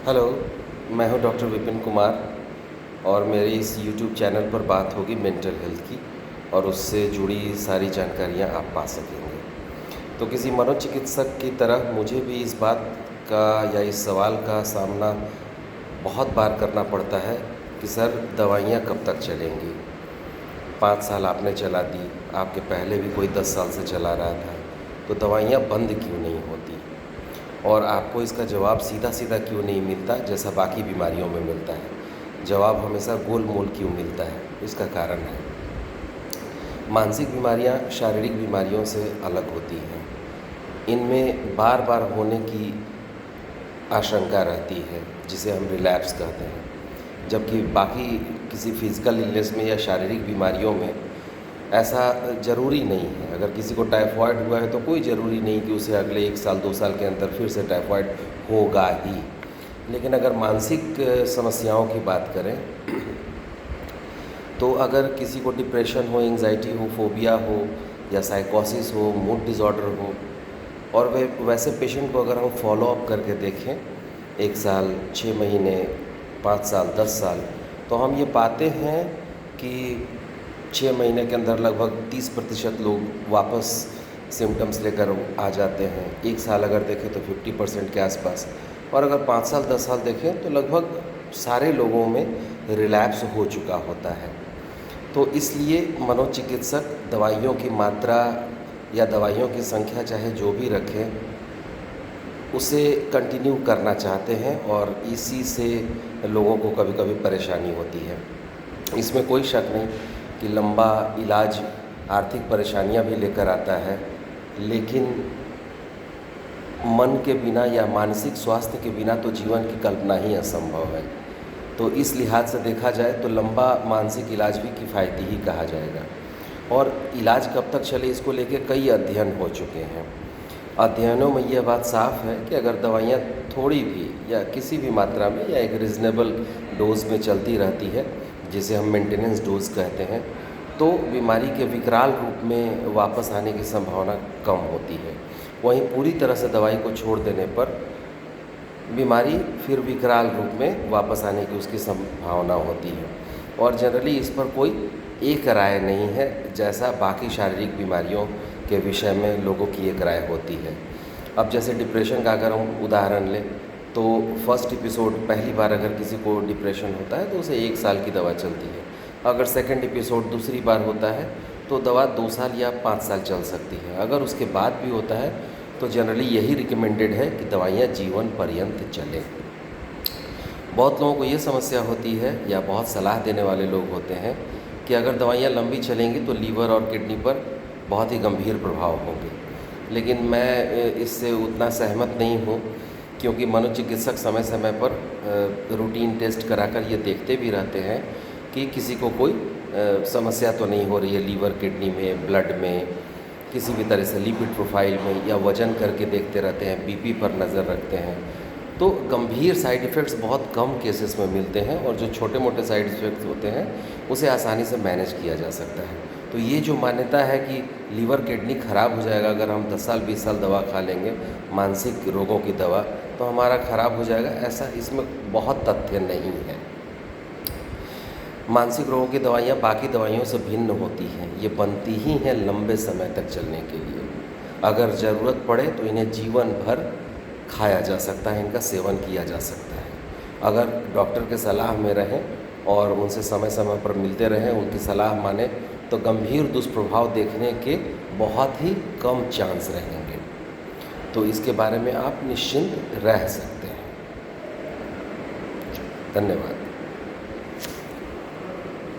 Hello, मैं हूं doctor Vipin Kumar और मेरे इस यूट्यूब चैनल पर बात होगी मेंटल हेल्थ की और उससे जुड़ी सारी जानकारियां आप पा सकेंगे। तो किसी मनोचिकित्सक की तरह मुझे भी इस बात का या इस सवाल का सामना बहुत बार करना पड़ता है कि सर दवाइयाँ कब तक चलेंगी? 5 साल आपने चला दी, आपके पहले भी कोई 10 साल से चला रहा था, तो दवाइयाँ बंद क्यों नहीं होती? और आपको इसका जवाब सीधा-सीधा क्यों नहीं मिलता जैसा बाकी बीमारियों में मिलता है? जवाब हमेशा गोल-मोल क्यों मिलता है? इसका कारण है मानसिक बीमारियाँ शारीरिक बीमारियों से अलग होती हैं। इनमें बार-बार होने की आशंका रहती है, जिसे हम रिलैप्स कहते हैं। जबकि बाकी किसी फिज़िकल इलनेस में या शारीरिक बीमारियों में ऐसा ज़रूरी नहीं है। अगर किसी को टाइफॉइड हुआ है तो कोई ज़रूरी नहीं कि उसे अगले 1 साल 2 साल के अंदर फिर से टाइफॉइड होगा ही। लेकिन अगर मानसिक समस्याओं की बात करें तो अगर किसी को डिप्रेशन हो, एंग्ज़ायटी हो, फ़ोबिया हो या साइकोसिस हो, मूड डिसऑर्डर हो और वैसे पेशेंट को अगर हम फ़ॉलो अप करके देखें 1 साल, 6 महीने, 5 साल, 10 साल, तो हम ये पाते हैं कि 6 महीने के अंदर लगभग 30% लोग वापस सिम्पटम्स लेकर आ जाते हैं। 1 साल अगर देखें तो 50% के आसपास और अगर 5 साल 10 साल देखें तो लगभग सारे लोगों में रिलैप्स हो चुका होता है। तो इसलिए मनोचिकित्सक दवाइयों की मात्रा या दवाइयों की संख्या चाहे जो भी रखें, उसे कंटिन्यू करना चाहते हैं और इसी से लोगों को कभी-कभी परेशानी होती है। इसमें कोई शक नहीं कि लंबा इलाज आर्थिक परेशानियां भी लेकर आता है, लेकिन मन के बिना या मानसिक स्वास्थ्य के बिना तो जीवन की कल्पना ही असंभव है। तो इस लिहाज से देखा जाए तो लंबा मानसिक इलाज भी किफ़ायती ही कहा जाएगा। और इलाज कब तक चले इसको लेके कई अध्ययन हो चुके हैं। अध्ययनों में यह बात साफ है कि अगर दवाइयाँ थोड़ी भी या किसी भी मात्रा में या एक रीज़नेबल डोज में चलती रहती है, जिसे हम मेंटेनेंस डोज कहते हैं, तो बीमारी के विकराल रूप में वापस आने की संभावना कम होती है। वहीं पूरी तरह से दवाई को छोड़ देने पर बीमारी फिर विकराल रूप में वापस आने की उसकी संभावना होती है। और जनरली इस पर कोई एक राय नहीं है, जैसा बाकी शारीरिक बीमारियों के विषय में लोगों की एक राय होती है। अब जैसे डिप्रेशन का अगर हम उदाहरण लें तो फर्स्ट एपिसोड पहली बार अगर किसी को डिप्रेशन होता है तो उसे 1 साल की दवा चलती है। अगर सेकंड एपिसोड दूसरी बार होता है तो दवा 2 साल या 5 साल चल सकती है। अगर उसके बाद भी होता है तो जनरली यही रिकमेंडेड है कि दवाइयाँ जीवन पर्यंत चलें। बहुत लोगों को ये समस्या होती है या बहुत सलाह देने वाले लोग होते हैं कि अगर दवाइयाँ लंबी चलेंगी तो लीवर और किडनी पर बहुत ही गंभीर प्रभाव होंगे। लेकिन मैं इससे उतना सहमत नहीं हूँ, क्योंकि मनोचिकित्सक समय समय पर रूटीन टेस्ट कराकर ये देखते भी रहते हैं कि किसी को कोई समस्या तो नहीं हो रही है लीवर, किडनी में, ब्लड में, किसी भी तरह से लिपिड प्रोफाइल में, या वज़न करके देखते रहते हैं, बीपी पर नज़र रखते हैं। तो गंभीर साइड इफ़ेक्ट्स बहुत कम केसेस में मिलते हैं और जो छोटे मोटे साइड इफ़ेक्ट्स होते हैं उसे आसानी से मैनेज किया जा सकता है। तो ये जो मान्यता है कि लीवर, किडनी ख़राब हो जाएगा अगर हम 10 साल 20 साल दवा खा लेंगे, मानसिक रोगों की दवा, तो हमारा ख़राब हो जाएगा, ऐसा इसमें बहुत तथ्य नहीं है। मानसिक रोगों की दवाइयाँ बाकी दवाइयों से भिन्न होती हैं। ये बनती ही हैं लंबे समय तक चलने के लिए। अगर ज़रूरत पड़े तो इन्हें जीवन भर खाया जा सकता है, इनका सेवन किया जा सकता है। अगर डॉक्टर के सलाह में रहें और उनसे समय समय पर मिलते रहें, उनकी सलाह मानें, तो गंभीर दुष्प्रभाव देखने के बहुत ही कम चांस रहेंगे। तो इसके बारे में आप निश्चिंत रह सकते हैं। धन्यवाद।